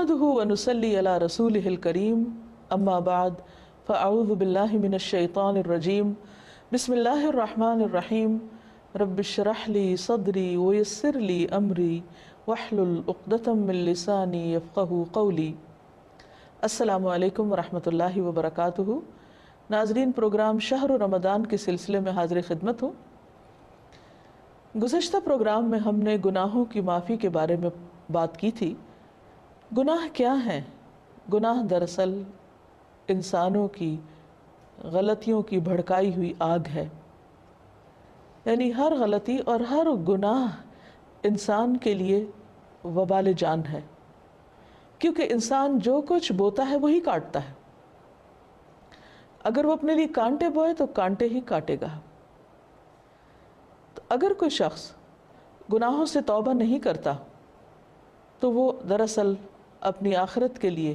نحمده ونصلي على رسوله الكريم اما بعد فاعوذ بالله من الشيطان الرجيم بسم الله الرحمن الرحيم رب اشرح لي صدري ويسر لي امري واحلل عقدة من لساني يفقهوا قولي۔ السلام علیکم ورحمۃ اللہ وبرکاتہ۔ ناظرین، پروگرام شہر رمضان کے سلسلے میں حاضر خدمت ہوں۔ گزشتہ پروگرام میں ہم نے گناہوں کی معافی کے بارے میں بات کی تھی۔ گناہ کیا ہیں؟ گناہ دراصل انسانوں کی غلطیوں کی بھڑکائی ہوئی آگ ہے، یعنی ہر غلطی اور ہر گناہ انسان کے لیے وبال جان ہے، کیونکہ انسان جو کچھ بوتا ہے وہی کاٹتا ہے۔ اگر وہ اپنے لیے کانٹے بوئے تو کانٹے ہی کاٹے گا۔ تو اگر کوئی شخص گناہوں سے توبہ نہیں کرتا تو وہ دراصل اپنی آخرت کے لیے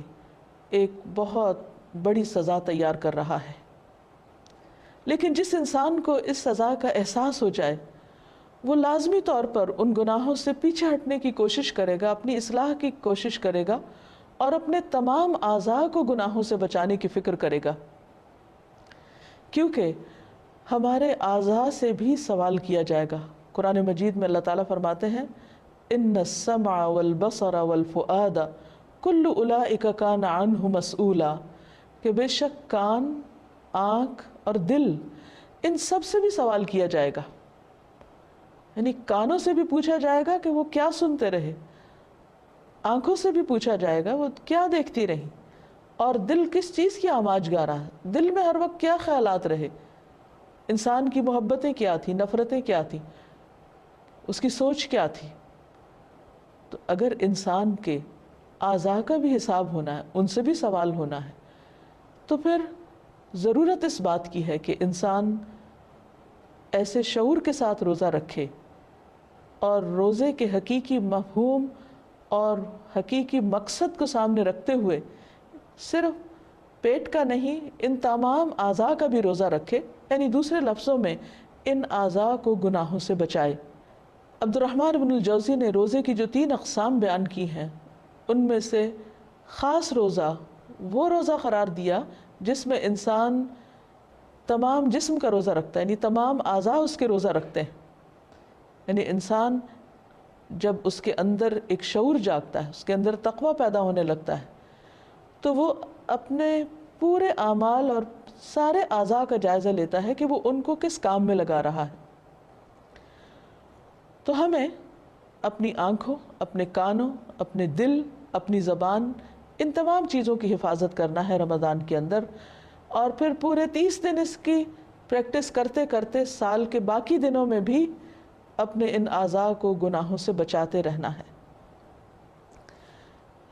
ایک بہت بڑی سزا تیار کر رہا ہے۔ لیکن جس انسان کو اس سزا کا احساس ہو جائے وہ لازمی طور پر ان گناہوں سے پیچھے ہٹنے کی کوشش کرے گا، اپنی اصلاح کی کوشش کرے گا اور اپنے تمام اعضاء کو گناہوں سے بچانے کی فکر کرے گا، کیونکہ ہمارے اعضاء سے بھی سوال کیا جائے گا۔ قرآن مجید میں اللہ تعالیٰ فرماتے ہیں ان السمع والبصر والفؤاد کل اولئک کان عنہ مسئولا، کہ بے شک کان، آنکھ اور دل، ان سب سے بھی سوال کیا جائے گا۔ یعنی کانوں سے بھی پوچھا جائے گا کہ وہ کیا سنتے رہے، آنکھوں سے بھی پوچھا جائے گا وہ کیا دیکھتی رہی، اور دل کس چیز کی آماج گا رہا ہے، دل میں ہر وقت کیا خیالات رہے، انسان کی محبتیں کیا تھیں، نفرتیں کیا تھیں، اس کی سوچ کیا تھی۔ تو اگر انسان کے اعضاء کا بھی حساب ہونا ہے، ان سے بھی سوال ہونا ہے، تو پھر ضرورت اس بات کی ہے کہ انسان ایسے شعور کے ساتھ روزہ رکھے اور روزے کے حقیقی مفہوم اور حقیقی مقصد کو سامنے رکھتے ہوئے صرف پیٹ کا نہیں، ان تمام اعضاء کا بھی روزہ رکھے، یعنی دوسرے لفظوں میں ان اعضاء کو گناہوں سے بچائے۔ عبد الرحمن بن الجوزی نے روزے کی جو 3 اقسام بیان کی ہیں، ان میں سے خاص روزہ وہ روزہ قرار دیا جس میں انسان تمام جسم کا روزہ رکھتا ہے، یعنی تمام اعضاء اس کے روزہ رکھتے ہیں۔ یعنی انسان جب اس کے اندر ایک شعور جاگتا ہے، اس کے اندر تقوی پیدا ہونے لگتا ہے، تو وہ اپنے پورے اعمال اور سارے اعضاء کا جائزہ لیتا ہے کہ وہ ان کو کس کام میں لگا رہا ہے۔ تو ہمیں اپنی آنکھوں، اپنے کانوں، اپنے دل، اپنی زبان، ان تمام چیزوں کی حفاظت کرنا ہے رمضان کے اندر، اور پھر پورے 30 دن اس کی پریکٹس کرتے کرتے سال کے باقی دنوں میں بھی اپنے ان اعضاء کو گناہوں سے بچاتے رہنا ہے۔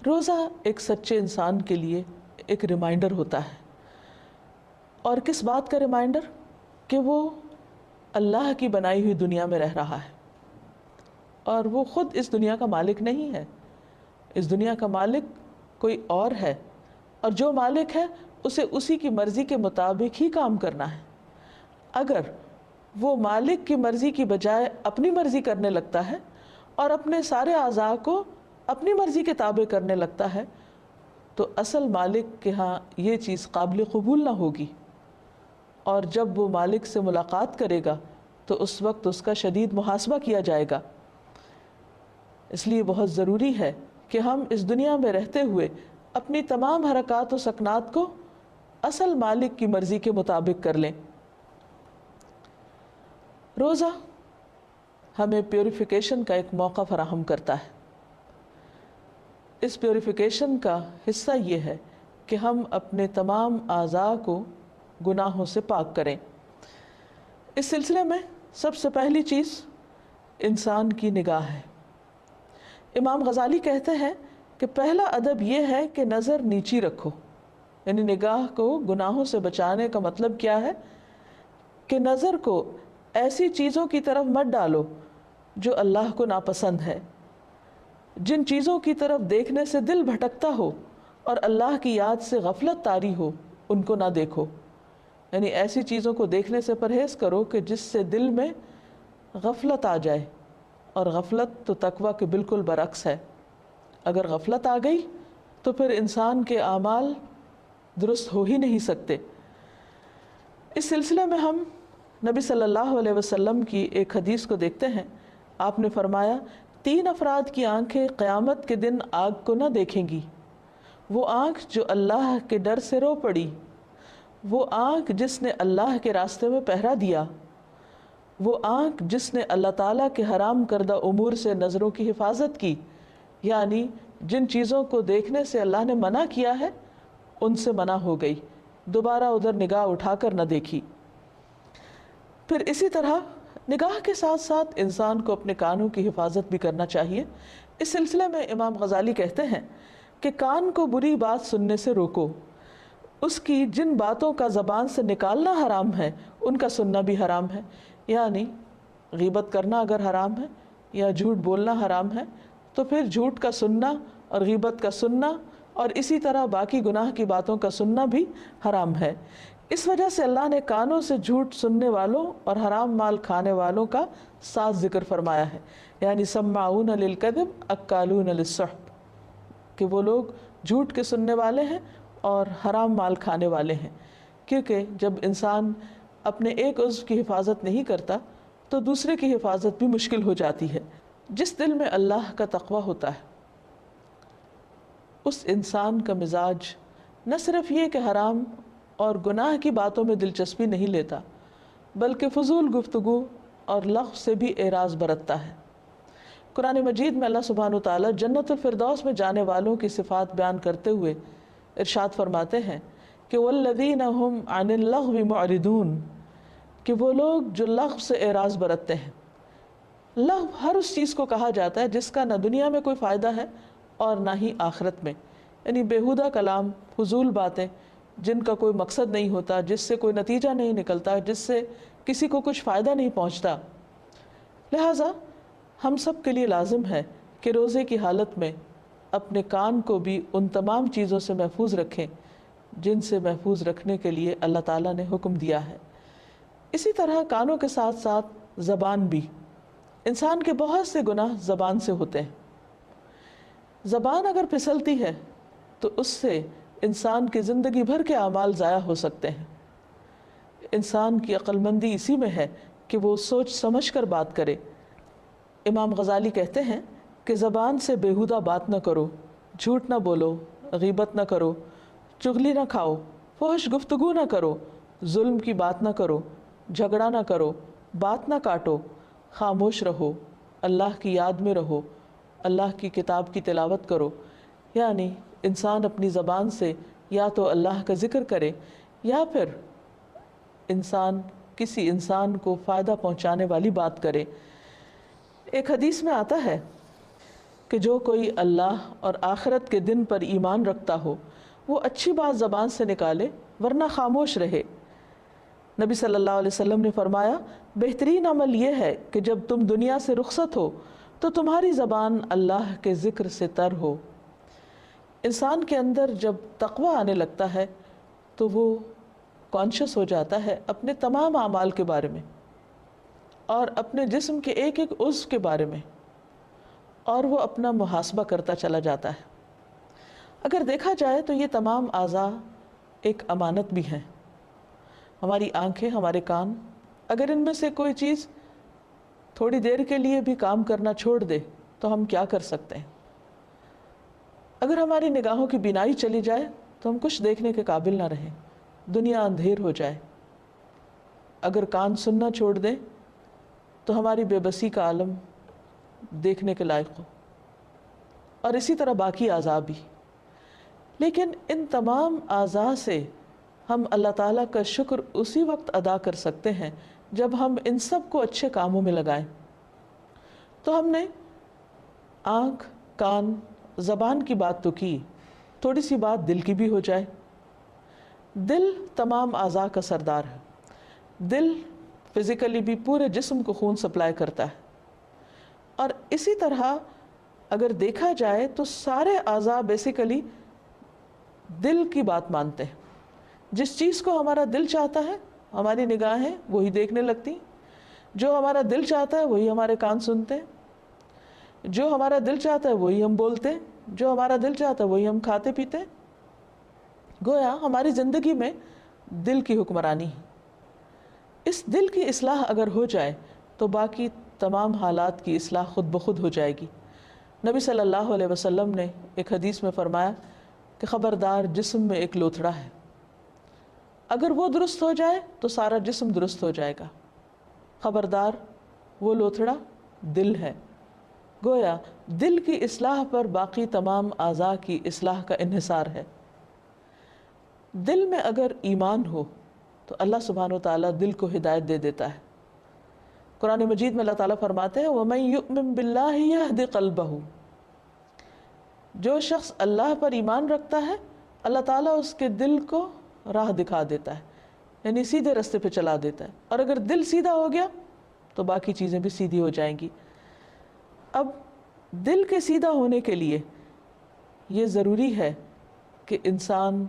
روزہ ایک سچے انسان کے لیے ایک ریمائنڈر ہوتا ہے، اور کس بات کا ریمائنڈر؟ کہ وہ اللہ کی بنائی ہوئی دنیا میں رہ رہا ہے، اور وہ خود اس دنیا کا مالک نہیں ہے، اس دنیا کا مالک کوئی اور ہے، اور جو مالک ہے اسے اسی کی مرضی کے مطابق ہی کام کرنا ہے۔ اگر وہ مالک کی مرضی کی بجائے اپنی مرضی کرنے لگتا ہے اور اپنے سارے اعضاء کو اپنی مرضی کے تابع کرنے لگتا ہے تو اصل مالک کے ہاں یہ چیز قابل قبول نہ ہوگی، اور جب وہ مالک سے ملاقات کرے گا تو اس وقت اس کا شدید محاسبہ کیا جائے گا۔ اس لیے بہت ضروری ہے کہ ہم اس دنیا میں رہتے ہوئے اپنی تمام حرکات و سکنات کو اصل مالک کی مرضی کے مطابق کر لیں۔ روزہ ہمیں پیوریفیکیشن کا ایک موقع فراہم کرتا ہے۔ اس پیوریفیکیشن کا حصہ یہ ہے کہ ہم اپنے تمام اعضاء کو گناہوں سے پاک کریں۔ اس سلسلے میں سب سے پہلی چیز انسان کی نگاہ ہے۔ امام غزالی کہتے ہیں کہ پہلا ادب یہ ہے کہ نظر نیچی رکھو، یعنی نگاہ کو گناہوں سے بچانے کا مطلب کیا ہے؟ کہ نظر کو ایسی چیزوں کی طرف مت ڈالو جو اللہ کو ناپسند ہے، جن چیزوں کی طرف دیکھنے سے دل بھٹکتا ہو اور اللہ کی یاد سے غفلت طاری ہو ان کو نہ دیکھو۔ یعنی ایسی چیزوں کو دیکھنے سے پرہیز کرو کہ جس سے دل میں غفلت آ جائے، اور غفلت تو تقویٰ کے بالکل برعکس ہے۔ اگر غفلت آ گئی تو پھر انسان کے اعمال درست ہو ہی نہیں سکتے۔ اس سلسلے میں ہم نبی صلی اللہ علیہ وسلم کی ایک حدیث کو دیکھتے ہیں۔ آپ نے فرمایا 3 افراد کی آنکھیں قیامت کے دن آگ کو نہ دیکھیں گی، وہ آنکھ جو اللہ کے ڈر سے رو پڑی، وہ آنکھ جس نے اللہ کے راستے میں پہرا دیا، وہ آنکھ جس نے اللہ تعالیٰ کے حرام کردہ امور سے نظروں کی حفاظت کی، یعنی جن چیزوں کو دیکھنے سے اللہ نے منع کیا ہے ان سے منع ہو گئی، دوبارہ ادھر نگاہ اٹھا کر نہ دیکھی۔ پھر اسی طرح نگاہ کے ساتھ ساتھ انسان کو اپنے کانوں کی حفاظت بھی کرنا چاہیے۔ اس سلسلے میں امام غزالی کہتے ہیں کہ کان کو بری بات سننے سے روکو، اس کی جن باتوں کا زبان سے نکالنا حرام ہے ان کا سننا بھی حرام ہے، یعنی غیبت کرنا اگر حرام ہے یا جھوٹ بولنا حرام ہے تو پھر جھوٹ کا سننا اور غیبت کا سننا اور اسی طرح باقی گناہ کی باتوں کا سننا بھی حرام ہے۔ اس وجہ سے اللہ نے کانوں سے جھوٹ سننے والوں اور حرام مال کھانے والوں کا ساتھ ذکر فرمایا ہے، یعنی سماعون للکذب اکالون للسحت، کہ وہ لوگ جھوٹ کے سننے والے ہیں اور حرام مال کھانے والے ہیں، کیونکہ جب انسان اپنے ایک عضو کی حفاظت نہیں کرتا تو دوسرے کی حفاظت بھی مشکل ہو جاتی ہے۔ جس دل میں اللہ کا تقوی ہوتا ہے اس انسان کا مزاج نہ صرف یہ کہ حرام اور گناہ کی باتوں میں دلچسپی نہیں لیتا، بلکہ فضول گفتگو اور لغو سے بھی اعراض برتتا ہے۔ قرآن مجید میں اللہ سبحانہ وتعالیٰ جنت الفردوس میں جانے والوں کی صفات بیان کرتے ہوئے ارشاد فرماتے ہیں کہ والذین هم عن اللغو معرضون، کہ وہ لوگ جو لغو سے اعراض برتتے ہیں۔ لغو ہر اس چیز کو کہا جاتا ہے جس کا نہ دنیا میں کوئی فائدہ ہے اور نہ ہی آخرت میں، یعنی بیہودہ کلام، فضول باتیں جن کا کوئی مقصد نہیں ہوتا، جس سے کوئی نتیجہ نہیں نکلتا، جس سے کسی کو کچھ فائدہ نہیں پہنچتا۔ لہٰذا ہم سب کے لیے لازم ہے کہ روزے کی حالت میں اپنے کان کو بھی ان تمام چیزوں سے محفوظ رکھیں جن سے محفوظ رکھنے کے لیے اللہ تعالیٰ نے حکم دیا ہے۔ اسی طرح کانوں کے ساتھ ساتھ زبان بھی، انسان کے بہت سے گناہ زبان سے ہوتے ہیں۔ زبان اگر پھسلتی ہے تو اس سے انسان کی زندگی بھر کے اعمال ضائع ہو سکتے ہیں۔ انسان کی عقل مندی اسی میں ہے کہ وہ سوچ سمجھ کر بات کرے۔ امام غزالی کہتے ہیں کہ زبان سے بیہودہ بات نہ کرو، جھوٹ نہ بولو، غیبت نہ کرو، چغلی نہ کھاؤ، فحش گفتگو نہ کرو، ظلم کی بات نہ کرو، جھگڑا نہ کرو، بات نہ کاٹو، خاموش رہو، اللہ کی یاد میں رہو، اللہ کی کتاب کی تلاوت کرو۔ یعنی انسان اپنی زبان سے یا تو اللہ کا ذکر کرے یا پھر انسان کسی انسان کو فائدہ پہنچانے والی بات کرے۔ ایک حدیث میں آتا ہے کہ جو کوئی اللہ اور آخرت کے دن پر ایمان رکھتا ہو وہ اچھی بات زبان سے نکالے ورنہ خاموش رہے۔ نبی صلی اللہ علیہ وسلم نے فرمایا بہترین عمل یہ ہے کہ جب تم دنیا سے رخصت ہو تو تمہاری زبان اللہ کے ذکر سے تر ہو۔ انسان کے اندر جب تقوی آنے لگتا ہے تو وہ کانشیس ہو جاتا ہے اپنے تمام اعمال کے بارے میں اور اپنے جسم کے ایک ایک عضو کے بارے میں، اور وہ اپنا محاسبہ کرتا چلا جاتا ہے۔ اگر دیکھا جائے تو یہ تمام اعضاء ایک امانت بھی ہیں۔ ہماری آنکھیں، ہمارے کان، اگر ان میں سے کوئی چیز تھوڑی دیر کے لیے بھی کام کرنا چھوڑ دے تو ہم کیا کر سکتے ہیں؟ اگر ہماری نگاہوں کی بینائی چلی جائے تو ہم کچھ دیکھنے کے قابل نہ رہیں، دنیا اندھیر ہو جائے۔ اگر کان سننا چھوڑ دیں تو ہماری بے بسی کا عالم دیکھنے کے لائق ہو، اور اسی طرح باقی اعضاء بھی۔ لیکن ان تمام اعضاء سے ہم اللہ تعالیٰ کا شکر اسی وقت ادا کر سکتے ہیں جب ہم ان سب کو اچھے کاموں میں لگائیں۔ تو ہم نے آنکھ، کان، زبان کی بات تو کی، تھوڑی سی بات دل کی بھی ہو جائے۔ دل تمام اعضاء کا سردار ہے۔ دل فزیکلی بھی پورے جسم کو خون سپلائی کرتا ہے، اور اسی طرح اگر دیکھا جائے تو سارے اعضاء بیسیکلی دل کی بات مانتے ہیں۔ جس چیز کو ہمارا دل چاہتا ہے ہماری نگاہیں وہی دیکھنے لگتی ہیں، جو ہمارا دل چاہتا ہے وہی ہمارے کان سنتے ہیں، جو ہمارا دل چاہتا ہے وہی ہم بولتے ہیں، جو ہمارا دل چاہتا ہے وہی ہم کھاتے پیتے ہیں۔ گویا ہماری زندگی میں دل کی حکمرانی ہے۔ اس دل کی اصلاح اگر ہو جائے تو باقی تمام حالات کی اصلاح خود بخود ہو جائے گی۔ نبی صلی اللہ علیہ وسلم نے ایک حدیث میں فرمایا کہ خبردار جسم میں ایک لوتھڑا ہے، اگر وہ درست ہو جائے تو سارا جسم درست ہو جائے گا۔ خبردار وہ لوتھڑا دل ہے۔ گویا دل کی اصلاح پر باقی تمام اعضاء کی اصلاح کا انحصار ہے۔ دل میں اگر ایمان ہو تو اللہ سبحانہ و تعالیٰ دل کو ہدایت دے دیتا ہے۔ قرآن مجید میں اللہ تعالیٰ فرماتے ہیں وَمَن يُؤْمِن بِاللَّهِ يَهْدِ قَلْبَهُ، جو شخص اللہ پر ایمان رکھتا ہے اللہ تعالیٰ اس کے دل کو راہ دکھا دیتا ہے، یعنی سیدھے راستے پہ چلا دیتا ہے، اور اگر دل سیدھا ہو گیا تو باقی چیزیں بھی سیدھی ہو جائیں گی۔ اب دل کے سیدھا ہونے کے لیے یہ ضروری ہے کہ انسان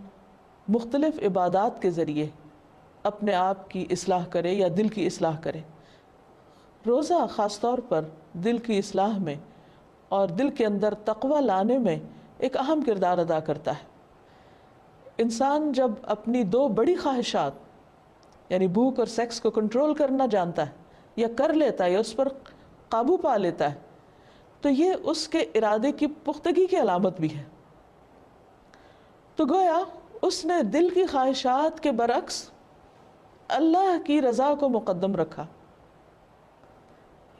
مختلف عبادات کے ذریعے اپنے آپ کی اصلاح کرے یا دل کی اصلاح کرے۔ روزہ خاص طور پر دل کی اصلاح میں اور دل کے اندر تقوی لانے میں ایک اہم کردار ادا کرتا ہے۔ انسان جب اپنی دو بڑی خواہشات یعنی بھوک اور سیکس کو کنٹرول کرنا جانتا ہے یا کر لیتا ہے یا اس پر قابو پا لیتا ہے تو یہ اس کے ارادے کی پختگی کی علامت بھی ہے۔ تو گویا اس نے دل کی خواہشات کے برعکس اللہ کی رضا کو مقدم رکھا،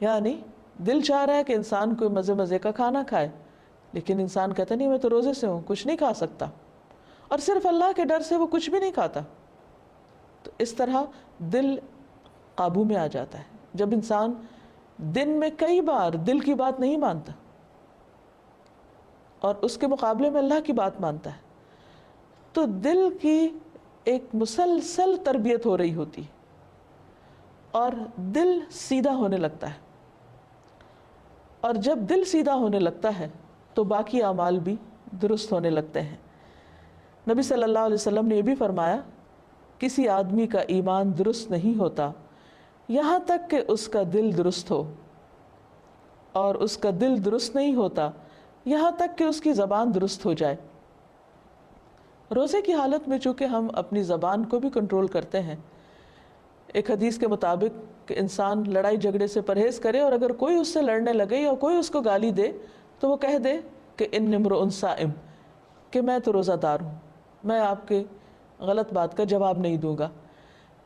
یعنی دل چاہ رہا ہے کہ انسان کوئی مزے مزے کا کھانا کھائے، لیکن انسان کہتا نہیں میں تو روزے سے ہوں، کچھ نہیں کھا سکتا، اور صرف اللہ کے ڈر سے وہ کچھ بھی نہیں کھاتا۔ تو اس طرح دل قابو میں آ جاتا ہے۔ جب انسان دن میں کئی بار دل کی بات نہیں مانتا اور اس کے مقابلے میں اللہ کی بات مانتا ہے تو دل کی ایک مسلسل تربیت ہو رہی ہوتی اور دل سیدھا ہونے لگتا ہے، اور جب دل سیدھا ہونے لگتا ہے تو باقی اعمال بھی درست ہونے لگتے ہیں۔ نبی صلی اللہ علیہ وسلم نے یہ بھی فرمایا کسی آدمی کا ایمان درست نہیں ہوتا یہاں تک کہ اس کا دل درست ہو، اور اس کا دل درست نہیں ہوتا یہاں تک کہ اس کی زبان درست ہو جائے۔ روزے کی حالت میں چونکہ ہم اپنی زبان کو بھی کنٹرول کرتے ہیں، ایک حدیث کے مطابق کہ انسان لڑائی جھگڑے سے پرہیز کرے، اور اگر کوئی اس سے لڑنے لگے یا کوئی اس کو گالی دے تو وہ کہہ دے کہ ان امرؤ صائم، کہ میں تو روزہ دار ہوں، میں آپ کے غلط بات کا جواب نہیں دوں گا۔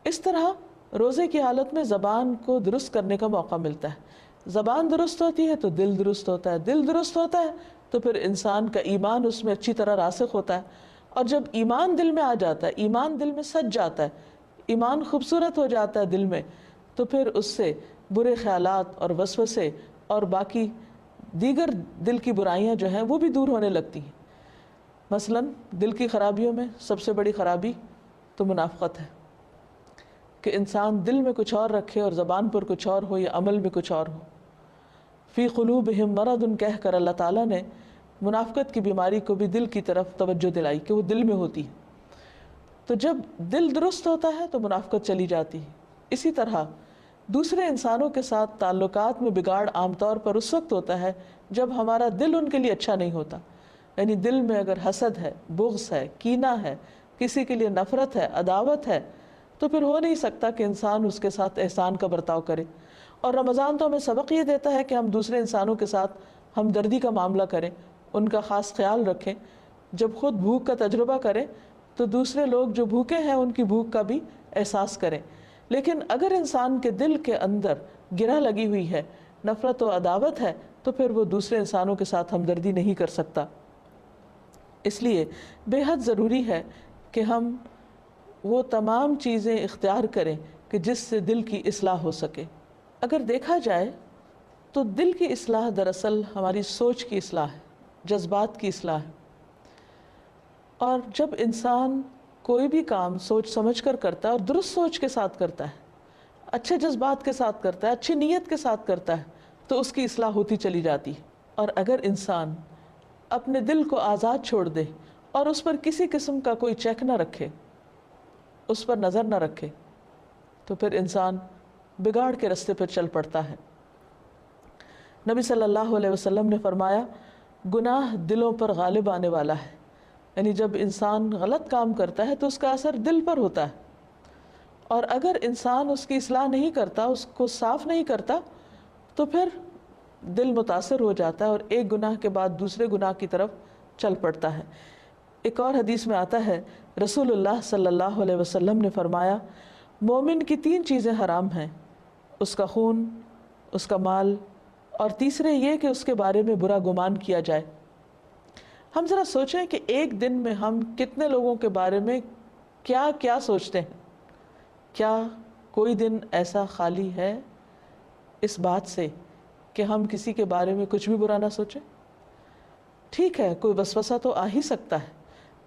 اس طرح روزے کی حالت میں زبان کو درست کرنے کا موقع ملتا ہے۔ زبان درست ہوتی ہے تو دل درست ہوتا ہے، دل درست ہوتا ہے تو پھر انسان کا ایمان اس میں اچھی طرح راسخ ہوتا ہے، اور جب ایمان دل میں آ جاتا ہے، ایمان دل میں سج جاتا ہے، ایمان خوبصورت ہو جاتا ہے دل میں، تو پھر اس سے برے خیالات اور وسوسے اور باقی دیگر دل کی برائیاں جو ہیں وہ بھی دور ہونے لگتی ہیں۔ مثلا دل کی خرابیوں میں سب سے بڑی خرابی تو منافقت ہے، کہ انسان دل میں کچھ اور رکھے اور زبان پر کچھ اور ہو یا عمل میں کچھ اور ہو۔ فی قلوبہم مرض کہہ کر اللہ تعالیٰ نے منافقت کی بیماری کو بھی دل کی طرف توجہ دلائی کہ وہ دل میں ہوتی ہے۔ تو جب دل درست ہوتا ہے تو منافقت چلی جاتی ہے۔ اسی طرح دوسرے انسانوں کے ساتھ تعلقات میں بگاڑ عام طور پر اس وقت ہوتا ہے جب ہمارا دل ان کے لیے اچھا نہیں ہوتا، یعنی دل میں اگر حسد ہے، بغض ہے، کینہ ہے، کسی کے لیے نفرت ہے، عداوت ہے، تو پھر ہو نہیں سکتا کہ انسان اس کے ساتھ احسان کا برتاؤ کرے۔ اور رمضان تو ہمیں سبق یہ دیتا ہے کہ ہم دوسرے انسانوں کے ساتھ ہمدردی کا معاملہ کریں، ان کا خاص خیال رکھیں۔ جب خود بھوک کا تجربہ کریں تو دوسرے لوگ جو بھوکے ہیں ان کی بھوک کا بھی احساس کریں۔ لیکن اگر انسان کے دل کے اندر گرہ لگی ہوئی ہے، نفرت و عداوت ہے، تو پھر وہ دوسرے انسانوں کے ساتھ ہمدردی نہیں کر سکتا۔ اس لیے بے حد ضروری ہے کہ ہم وہ تمام چیزیں اختیار کریں کہ جس سے دل کی اصلاح ہو سکے۔ اگر دیکھا جائے تو دل کی اصلاح دراصل ہماری سوچ کی اصلاح ہے، جذبات کی اصلاح ہے، اور جب انسان کوئی بھی کام سوچ سمجھ کر کرتا ہے اور درست سوچ کے ساتھ کرتا ہے، اچھے جذبات کے ساتھ کرتا ہے، اچھی نیت کے ساتھ کرتا ہے، تو اس کی اصلاح ہوتی چلی جاتی ہے۔ اور اگر انسان اپنے دل کو آزاد چھوڑ دے اور اس پر کسی قسم کا کوئی چیک نہ رکھے، اس پر نظر نہ رکھے، تو پھر انسان بگاڑ کے رستے پر چل پڑتا ہے۔ نبی صلی اللہ علیہ وسلم نے فرمایا گناہ دلوں پر غالب آنے والا ہے، یعنی جب انسان غلط کام کرتا ہے تو اس کا اثر دل پر ہوتا ہے، اور اگر انسان اس کی اصلاح نہیں کرتا، اس کو صاف نہیں کرتا، تو پھر دل متاثر ہو جاتا ہے اور ایک گناہ کے بعد دوسرے گناہ کی طرف چل پڑتا ہے۔ ایک اور حدیث میں آتا ہے، رسول اللہ صلی اللہ علیہ وسلم نے فرمایا، مومن کی 3 چیزیں حرام ہیں، اس کا خون، اس کا مال، اور تیسرے یہ کہ اس کے بارے میں برا گمان کیا جائے۔ ہم ذرا سوچیں کہ ایک دن میں ہم کتنے لوگوں کے بارے میں کیا کیا سوچتے ہیں۔ کیا کوئی دن ایسا خالی ہے اس بات سے کہ ہم کسی کے بارے میں کچھ بھی برا نہ سوچیں؟ ٹھیک ہے، کوئی وسوسہ تو آ ہی سکتا ہے،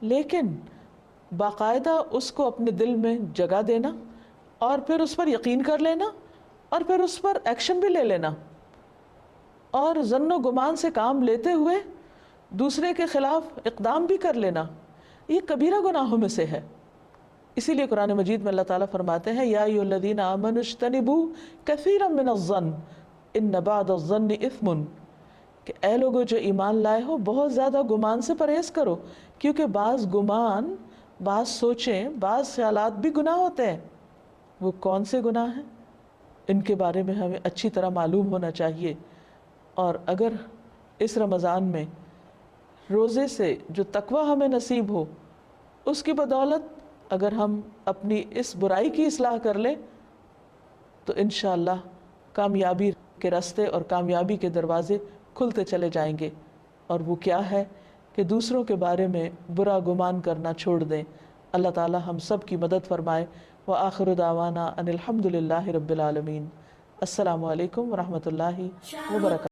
لیکن باقاعدہ اس کو اپنے دل میں جگہ دینا، اور پھر اس پر یقین کر لینا، اور پھر اس پر ایکشن بھی لے لینا، اور ظن و گمان سے کام لیتے ہوئے دوسرے کے خلاف اقدام بھی کر لینا، یہ کبیرہ گناہوں میں سے ہے۔ اسی لیے قرآن مجید میں اللہ تعالیٰ فرماتے ہیں، یا ایھا الذین آمنوا اجتنبوا کثیرا من الظن ان بعض الظن اثم، کہ اے لوگو جو ایمان لائے ہو بہت زیادہ گمان سے پرہیز کرو، کیونکہ بعض گمان، بعض سوچیں، بعض خیالات بھی گناہ ہوتے ہیں۔ وہ کون سے گناہ ہیں؟ ان کے بارے میں ہمیں اچھی طرح معلوم ہونا چاہیے، اور اگر اس رمضان میں روزے سے جو تقوی ہمیں نصیب ہو، اس کی بدولت اگر ہم اپنی اس برائی کی اصلاح کر لیں تو انشاءاللہ کامیابی کے راستے اور کامیابی کے دروازے کھلتے چلے جائیں گے۔ اور وہ کیا ہے کہ دوسروں کے بارے میں برا گمان کرنا چھوڑ دیں۔ اللہ تعالی ہم سب کی مدد فرمائے۔ وآخر دعوانا ان الحمد للہ رب العالمین۔ السلام علیکم ورحمۃ اللہ وبرکاتہ۔